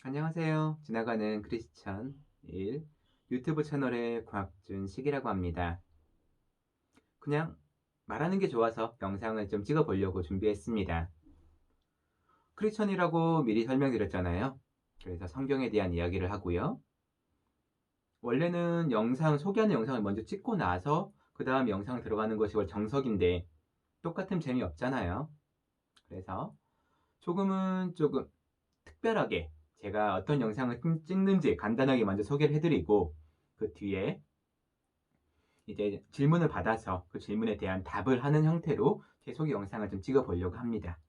안녕하세요. 지나가는 크리스천 1 유튜브 채널의 곽준식이라고 합니다. 그냥 말하는 게 좋아서 영상을 좀 찍어 보려고 준비했습니다. 크리스천이라고 미리 설명드렸잖아요. 그래서 성경에 대한 이야기를 하고요. 원래는 영상 소개하는 영상을 먼저 찍고 나서 그 다음 영상 들어가는 것이 원래 정석인데 똑같으면 재미없잖아요. 그래서 조금 특별하게 제가 어떤 영상을 찍는지 간단하게 먼저 소개를 해드리고 그 뒤에 이제 질문을 받아서 그 질문에 대한 답을 하는 형태로 제 소개 영상을 좀 찍어 보려고 합니다.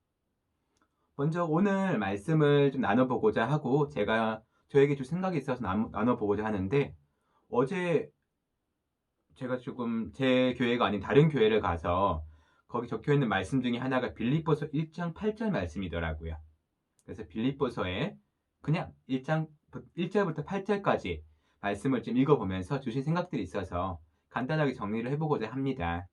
먼저 오늘 말씀을 좀 나눠보고자 하고 저에게 좀 생각이 있어서 나눠보고자 하는데, 어제 제가 조금 제 교회가 아닌 다른 교회를 가서 거기 적혀 있는 말씀 중에 하나가 빌립보서 1장 8절 말씀이더라고요. 그래서 빌립보서에 그냥 1장 1절부터 8절까지 말씀을 좀 읽어보면서 주신 생각들이 있어서 간단하게 정리를 해보고자 합니다.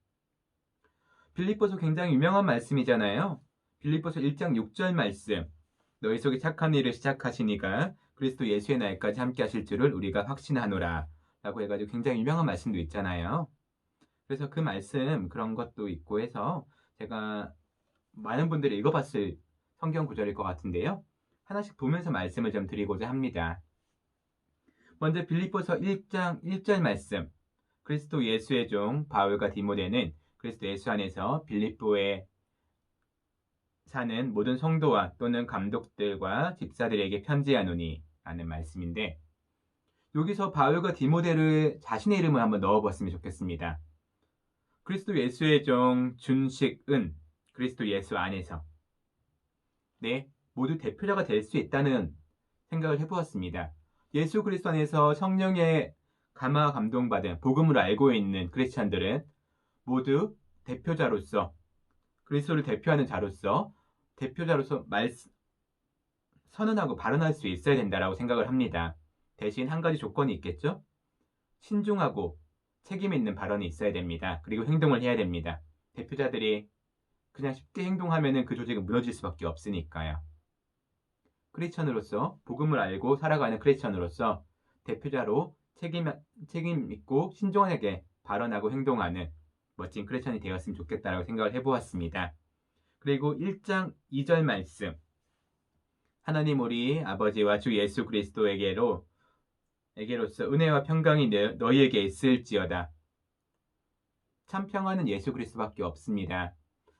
빌립보서 굉장히 유명한 말씀이잖아요. 빌립보서 1장 6절 말씀. 너희 속에 착한 일을 시작하시니가 그리스도 예수의 날까지 함께 하실 줄을 우리가 확신하노라 라고 해가지고 굉장히 유명한 말씀도 있잖아요. 그래서 그 말씀 그런 것도 있고 해서 제가 많은 분들이 읽어봤을 성경 구절일 것 같은데요. 하나씩 보면서 말씀을 좀 드리고자 합니다. 먼저 빌립보서 1장 1절 말씀. 그리스도 예수의 종 바울과 디모데는 그리스도 예수 안에서 빌립보에 사는 모든 성도와 또는 감독들과 집사들에게 편지하노니 라는 말씀인데, 여기서 바울과 디모데를 자신의 이름을 한번 넣어봤으면 좋겠습니다. 그리스도 예수의 종 준식은 그리스도 예수 안에서 모두 대표자가 될 수 있다는 생각을 해보았습니다. 예수 그리스도 안에서 성령의 감화 감동받은 복음을 알고 있는 크리스찬들은 모두 대표자로서, 그리스도를 대표하는 자로서 대표자로서 선언하고 발언할 수 있어야 된다라고 생각을 합니다. 대신 한 가지 조건이 있겠죠? 신중하고 책임 있는 발언이 있어야 됩니다. 그리고 행동을 해야 됩니다. 대표자들이 그냥 쉽게 행동하면 그 조직은 무너질 수밖에 없으니까요. 크리스천으로서 복음을 알고 살아가는 크리스천으로서 대표자로 책임 있고 신중하게 발언하고 행동하는 멋진 크리스천이 되었으면 좋겠다라고 생각을 해보았습니다. 그리고 1장 2절 말씀. 하나님 우리 아버지와 주 예수 그리스도에게로서 은혜와 평강이 너희에게 있을지어다. 참 평안은 예수 그리스도밖에 없습니다.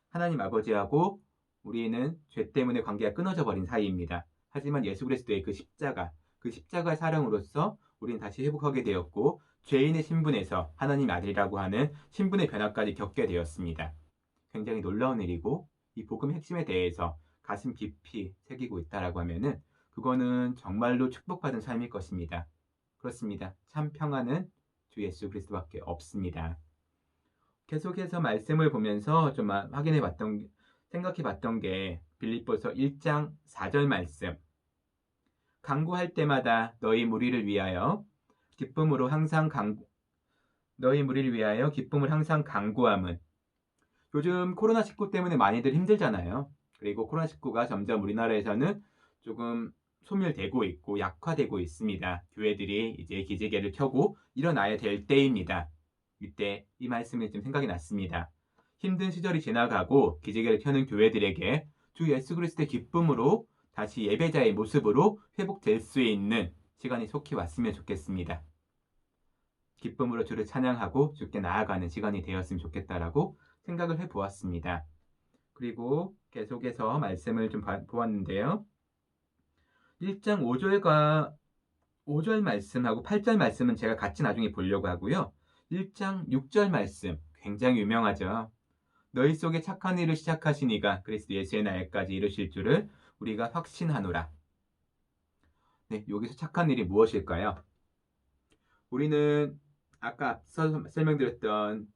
하나님 아버지하고 우리는 죄 때문에 관계가 끊어져 버린 사이입니다. 하지만 예수 그리스도의 그 십자가의 사랑으로서 우리는 다시 회복하게 되었고, 죄인의 신분에서 하나님 아들이라고 하는 신분의 변화까지 겪게 되었습니다. 굉장히 놀라운 일이고, 이 복음 핵심에 대해서 가슴 깊이 새기고 있다라고 하면은 그거는 정말로 축복받은 삶일 것입니다. 그렇습니다. 참 평안은 주 예수 그리스도밖에 없습니다. 계속해서 말씀을 보면서 좀 생각해 봤던 게 빌립보서 1장 4절 말씀. 간구할 때마다 너희 무리를 위하여 기쁨을 항상 간구함은. 요즘 코로나19 때문에 많이들 힘들잖아요. 그리고 코로나19가 점점 우리나라에서는 조금 소멸되고 있고 약화되고 있습니다. 교회들이 이제 기지개를 켜고 일어나야 될 때입니다. 이때 이 말씀이 좀 생각이 났습니다. 힘든 시절이 지나가고 기지개를 켜는 교회들에게 주 예수 그리스도의 기쁨으로 다시 예배자의 모습으로 회복될 수 있는 시간이 속히 왔으면 좋겠습니다. 기쁨으로 주를 찬양하고 주께 나아가는 시간이 되었으면 좋겠다라고 생각을 해보았습니다. 그리고 계속해서 말씀을 좀 보았는데요. 1장 5절 말씀하고 8절 말씀은 제가 같이 나중에 보려고 하고요. 1장 6절 말씀 굉장히 유명하죠. 너희 속에 착한 일을 시작하시니가 그리스도 예수의 날까지 이루실 줄을 우리가 확신하노라. 여기서 착한 일이 무엇일까요? 우리는 아까 앞서 설명드렸던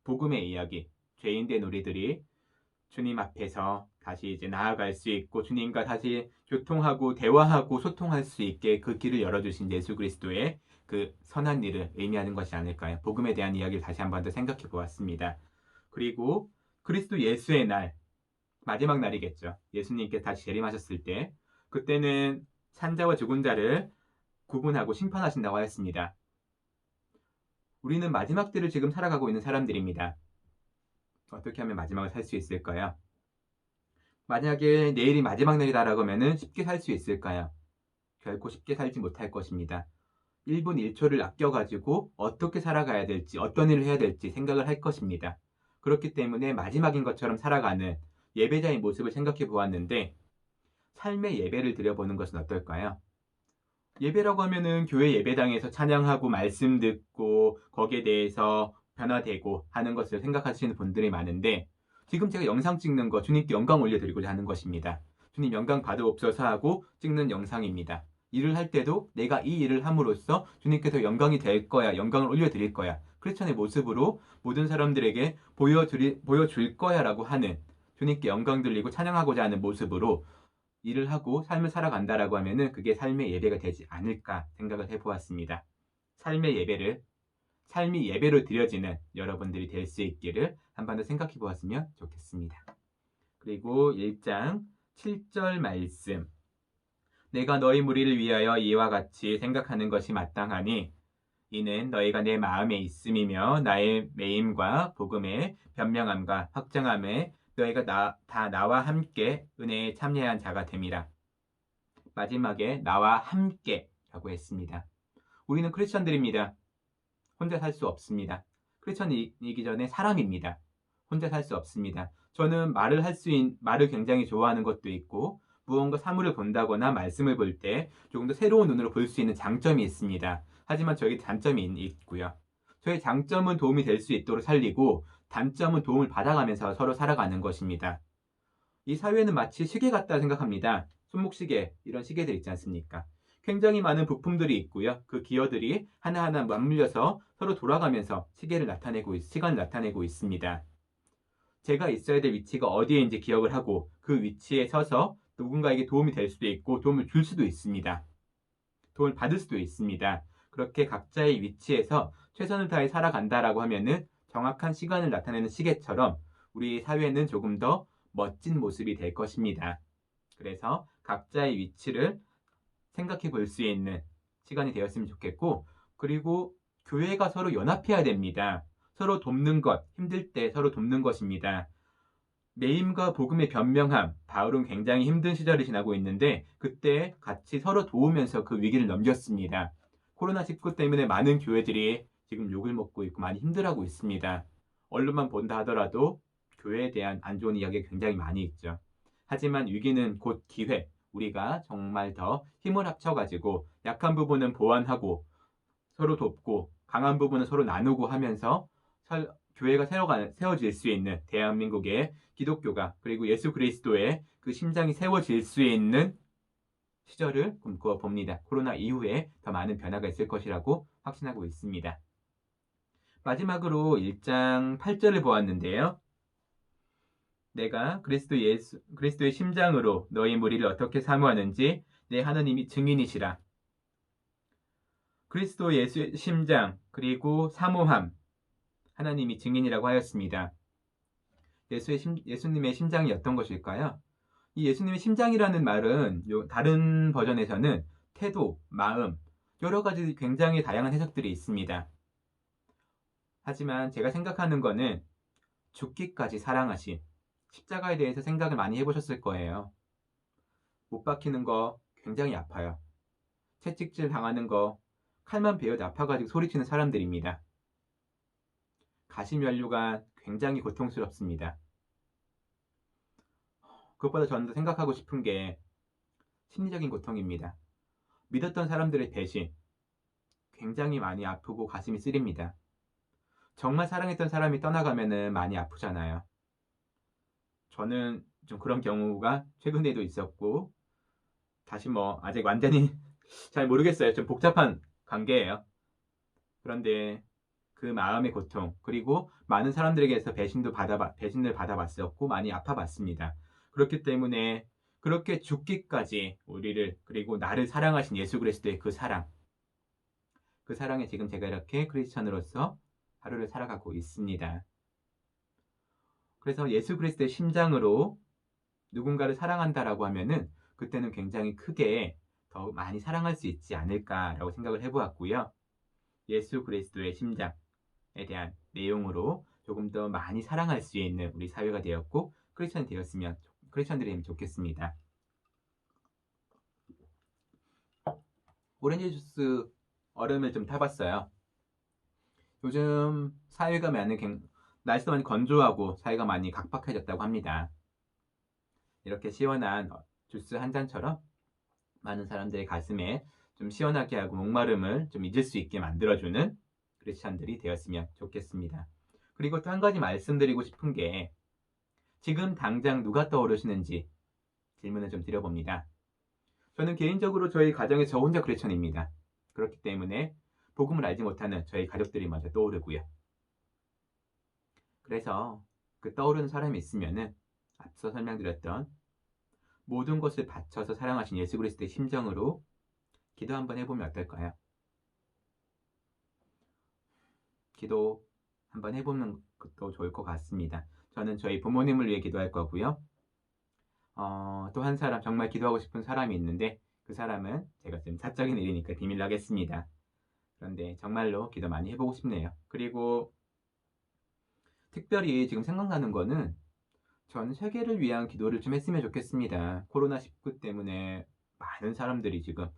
복음의 이야기, 죄인된 우리들이 주님 앞에서 다시 이제 나아갈 수 있고 주님과 다시 교통하고 대화하고 소통할 수 있게 그 길을 열어주신 예수 그리스도의 그 선한 일을 의미하는 것이 아닐까요? 복음에 대한 이야기를 다시 한 번 더 생각해 보았습니다. 그리고 그리스도 예수의 날, 마지막 날이겠죠. 예수님께 다시 재림하셨을 때, 그때는 산자와 죽은 자를 구분하고 심판하신다고 하였습니다. 우리는 마지막 때를 지금 살아가고 있는 사람들입니다. 어떻게 하면 마지막을 살 수 있을까요? 만약에 내일이 마지막 날이다라고 하면 쉽게 살 수 있을까요? 결코 쉽게 살지 못할 것입니다. 1분 1초를 아껴가지고 어떻게 살아가야 될지, 어떤 일을 해야 될지 생각을 할 것입니다. 그렇기 때문에 마지막인 것처럼 살아가는 예배자의 모습을 생각해 보았는데, 삶의 예배를 드려보는 것은 어떨까요? 예배라고 하면은 교회 예배당에서 찬양하고 말씀 듣고 거기에 대해서 변화되고 하는 것을 생각하시는 분들이 많은데, 지금 제가 영상 찍는 거 주님께 영광 올려드리고자 하는 것입니다. 주님 영광 받으옵소서 하고 찍는 영상입니다. 일을 할 때도 내가 이 일을 함으로써 주님께서 영광이 될 거야, 영광을 올려드릴 거야, 크리스천의 모습으로 모든 사람들에게 보여줄 거야 라고 하는, 주님께 영광 돌리고 찬양하고자 하는 모습으로 일을 하고 삶을 살아간다라고 하면은 그게 삶의 예배가 되지 않을까 생각을 해보았습니다. 삶의 예배를, 삶이 예배로 드려지는 여러분들이 될 수 있기를 한 번 더 생각해 보았으면 좋겠습니다. 그리고 1장 7절 말씀. 내가 너희 무리를 위하여 이와 같이 생각하는 것이 마땅하니 이는 너희가 내 마음에 있음이며 나의 매임과 복음의 변명함과 확정함에 너희가 다 나와 함께 은혜에 참여한 자가 됨이라. 마지막에 나와 함께라고 했습니다. 우리는 크리스천들입니다. 혼자 살 수 없습니다. 크리스천이기 전에 사람입니다. 혼자 살 수 없습니다. 저는 말을 굉장히 좋아하는 것도 있고, 무언가 사물을 본다거나 말씀을 볼 때 조금 더 새로운 눈으로 볼 수 있는 장점이 있습니다. 하지만 저에게 단점이 있고요. 저의 장점은 도움이 될 수 있도록 살리고, 단점은 도움을 받아가면서 서로 살아가는 것입니다. 이 사회는 마치 시계 같다 생각합니다. 손목시계, 이런 시계들 있지 않습니까? 굉장히 많은 부품들이 있고요. 그 기어들이 하나하나 맞물려서 서로 돌아가면서 시간을 나타내고 있습니다. 제가 있어야 될 위치가 어디에인지 기억을 하고 그 위치에 서서 누군가에게 도움이 될 수도 있고 도움을 줄 수도 있습니다. 도움을 받을 수도 있습니다. 그렇게 각자의 위치에서 최선을 다해 살아간다라고 하면은 정확한 시간을 나타내는 시계처럼 우리 사회는 조금 더 멋진 모습이 될 것입니다. 그래서 각자의 위치를 생각해 볼 수 있는 시간이 되었으면 좋겠고, 그리고 교회가 서로 연합해야 됩니다. 서로 돕는 것, 힘들 때 서로 돕는 것입니다. 매임과 복음의 변명함, 바울은 굉장히 힘든 시절을 지나고 있는데 그때 같이 서로 도우면서 그 위기를 넘겼습니다. 코로나19 때문에 많은 교회들이 지금 욕을 먹고 있고 많이 힘들어하고 있습니다. 언론만 본다 하더라도 교회에 대한 안 좋은 이야기가 굉장히 많이 있죠. 하지만 위기는 곧 기회, 우리가 정말 더 힘을 합쳐가지고 약한 부분은 보완하고 서로 돕고 강한 부분은 서로 나누고 하면서 교회가 세워질 수 있는, 대한민국의 기독교가 그리고 예수 그리스도의 그 심장이 세워질 수 있는 시절을 꿈꾸어 봅니다. 코로나 이후에 더 많은 변화가 있을 것이라고 확신하고 있습니다. 마지막으로 1장 8절을 보았는데요. 내가 그리스도의 심장으로 너희 무리를 어떻게 사모하는지 내 하나님이 증인이시라. 그리스도 예수의 심장 그리고 사모함, 하나님이 증인이라고 하였습니다. 예수님의 심장이 어떤 것일까요? 이 예수님의 심장이라는 말은 다른 버전에서는 태도, 마음, 여러 가지 굉장히 다양한 해석들이 있습니다. 하지만 제가 생각하는 거는 죽기까지 사랑하신, 십자가에 대해서 생각을 많이 해보셨을 거예요. 못 박히는 거 굉장히 아파요. 채찍질 당하는 거 칼만 베어도 아파가지고 소리치는 사람들입니다. 가시면류가 굉장히 고통스럽습니다. 그것보다 저는 더 생각하고 싶은 게 심리적인 고통입니다. 믿었던 사람들의 배신, 굉장히 많이 아프고 가슴이 쓰립니다. 정말 사랑했던 사람이 떠나가면 많이 아프잖아요. 저는 좀 그런 경우가 최근에도 있었고, 다시 아직 완전히 잘 모르겠어요. 좀 복잡한 관계예요. 그런데 그 마음의 고통, 그리고 많은 사람들에게서 배신을 받아봤었고 많이 아파봤습니다. 그렇기 때문에 그렇게 죽기까지 우리를, 그리고 나를 사랑하신 예수 그리스도의 그 사랑에 지금 제가 이렇게 크리스천으로서 하루를 살아가고 있습니다. 그래서 예수 그리스도의 심장으로 누군가를 사랑한다라고 하면은 그때는 굉장히 크게 더 많이 사랑할 수 있지 않을까라고 생각을 해보았고요. 예수 그리스도의 심장에 대한 내용으로 조금 더 많이 사랑할 수 있는 우리 사회가 되었고 크리스천들이 되면 좋겠습니다. 오렌지 주스 얼음을 좀 타봤어요. 요즘 사회가 날씨가 많이 건조하고 사회가 많이 각박해졌다고 합니다. 이렇게 시원한 주스 한 잔처럼 많은 사람들의 가슴에 좀 시원하게 하고 목마름을 좀 잊을 수 있게 만들어주는 크리스천들이 되었으면 좋겠습니다. 그리고 또 한 가지 말씀드리고 싶은 게 지금 당장 누가 떠오르시는지 질문을 좀 드려봅니다. 저는 개인적으로 저희 가정에 저 혼자 크리스천입니다. 그렇기 때문에 복음을 알지 못하는 저희 가족들이 먼저 떠오르고요. 그래서 그 떠오르는 사람이 있으면은 앞서 설명드렸던 모든 것을 바쳐서 사랑하신 예수 그리스도의 심정으로 기도 한번 해보면 어떨까요? 기도 한번 해보는 것도 좋을 것 같습니다. 저는 저희 부모님을 위해 기도할 거고요. 또 한 사람 정말 기도하고 싶은 사람이 있는데 그 사람은 제가 지금 사적인 일이니까 비밀로 하겠습니다. 그런데 정말로 기도 많이 해보고 싶네요. 그리고 특별히 지금 생각나는 거는 전 세계를 위한 기도를 좀 했으면 좋겠습니다. 코로나19 때문에 많은 사람들이 지금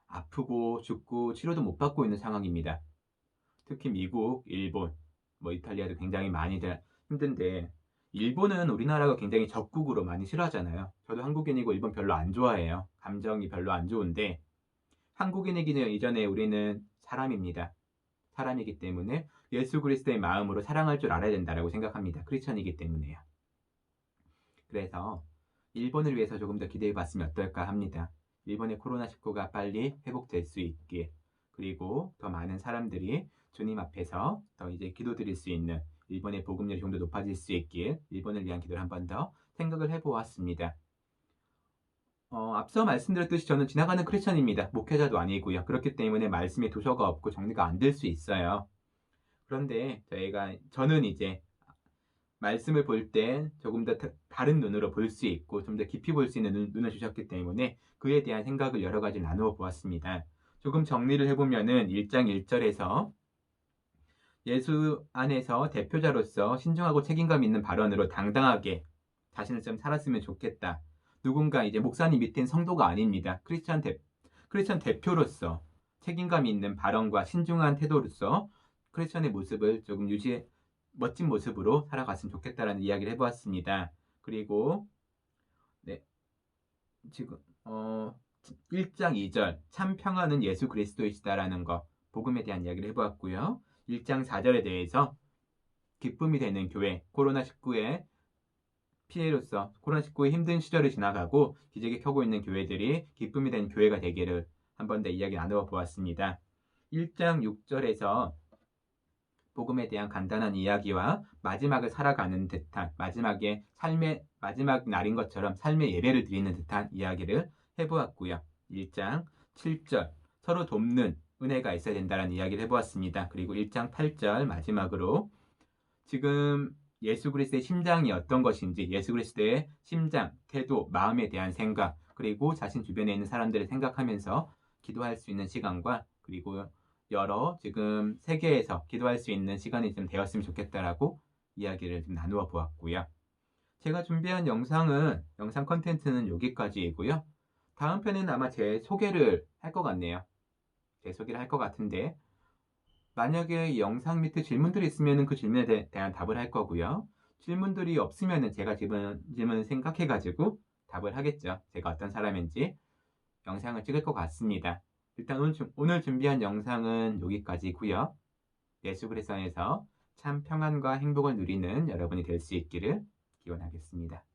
아프고 죽고 치료도 못 받고 있는 상황입니다. 특히 미국, 일본, 이탈리아도 굉장히 많이들 힘든데 일본은 우리나라가 굉장히 적국으로 많이 싫어하잖아요. 저도 한국인이고 일본 별로 안 좋아해요. 감정이 별로 안 좋은데 한국인이기 이전에 우리는 사람입니다. 사람이기 때문에 예수 그리스도의 마음으로 사랑할 줄 알아야 된다고 생각합니다. 크리스천이기 때문에요. 그래서 일본을 위해서 조금 더 기대해 봤으면 어떨까 합니다. 일본의 코로나19가 빨리 회복될 수 있길, 그리고 더 많은 사람들이 주님 앞에서 더 이제 기도드릴 수 있는 일본의 복음률이 좀 더 높아질 수 있길, 일본을 위한 기도를 한 번 더 생각을 해보았습니다. 앞서 말씀드렸듯이 저는 지나가는 크리스천입니다. 목회자도 아니고요. 그렇기 때문에 말씀에 도서가 없고 정리가 안 될 수 있어요. 그런데 저는 이제 말씀을 볼 때 조금 더 다른 눈으로 볼 수 있고 좀 더 깊이 볼 수 있는 눈을 주셨기 때문에 그에 대한 생각을 여러 가지 나누어 보았습니다. 조금 정리를 해보면은 1장 1절에서 예수 안에서 대표자로서 신중하고 책임감 있는 발언으로 당당하게 자신을 좀 살았으면 좋겠다. 누군가 이제 목사님 밑엔 성도가 아닙니다. 크리스천 대표로서 책임감 있는 발언과 신중한 태도로서 크리스천의 모습을 조금 멋진 모습으로 살아갔으면 좋겠다라는 이야기를 해보았습니다. 그리고 네, 지금 1장 2절 참 평화는 예수 그리스도이시다라는 거 복음에 대한 이야기를 해보았고요. 1장 4절에 대해서 기쁨이 되는 교회, 코로나19의 피해로서 코로나19의 힘든 시절을 지나가고 기적이 켜고 있는 교회들이 기쁨이 되는 교회가 되기를 한 번 더 이야기 나누어 보았습니다. 1장 6절에서 복음에 대한 간단한 이야기와 마지막을 살아가는 듯한 마지막 날인 것처럼 삶의 예배를 드리는 듯한 이야기를 해보았고요. 1장 7절 서로 돕는 은혜가 있어야 된다는 이야기를 해보았습니다. 그리고 1장 8절 마지막으로 지금 예수 그리스도의 심장이 어떤 것인지 예수 그리스도의 심장, 태도, 마음에 대한 생각 그리고 자신 주변에 있는 사람들을 생각하면서 기도할 수 있는 시간과 그리고 여러 지금 세계에서 기도할 수 있는 시간이 좀 되었으면 좋겠다라고 이야기를 좀 나누어 보았고요. 제가 준비한 영상 컨텐츠는 여기까지이고요. 다음 편에는 아마 제 소개를 할 것 같네요. 제 소개를 할 것 같은데 만약에 이 영상 밑에 질문들이 있으면 그 질문에 대한 답을 할 거고요. 질문들이 없으면 제가 질문을 생각해가지고 답을 하겠죠. 제가 어떤 사람인지 영상을 찍을 것 같습니다. 일단 오늘 준비한 영상은 여기까지고요. 예수 그리스도 안에서 참 평안과 행복을 누리는 여러분이 될 수 있기를 기원하겠습니다.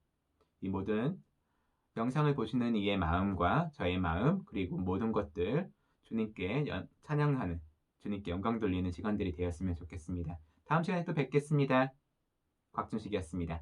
이 모든 영상을 보시는 이의 마음과 저의 마음 그리고 모든 것들 주님께 찬양하는 주님께 영광 돌리는 시간들이 되었으면 좋겠습니다. 다음 시간에 또 뵙겠습니다. 곽준식이었습니다.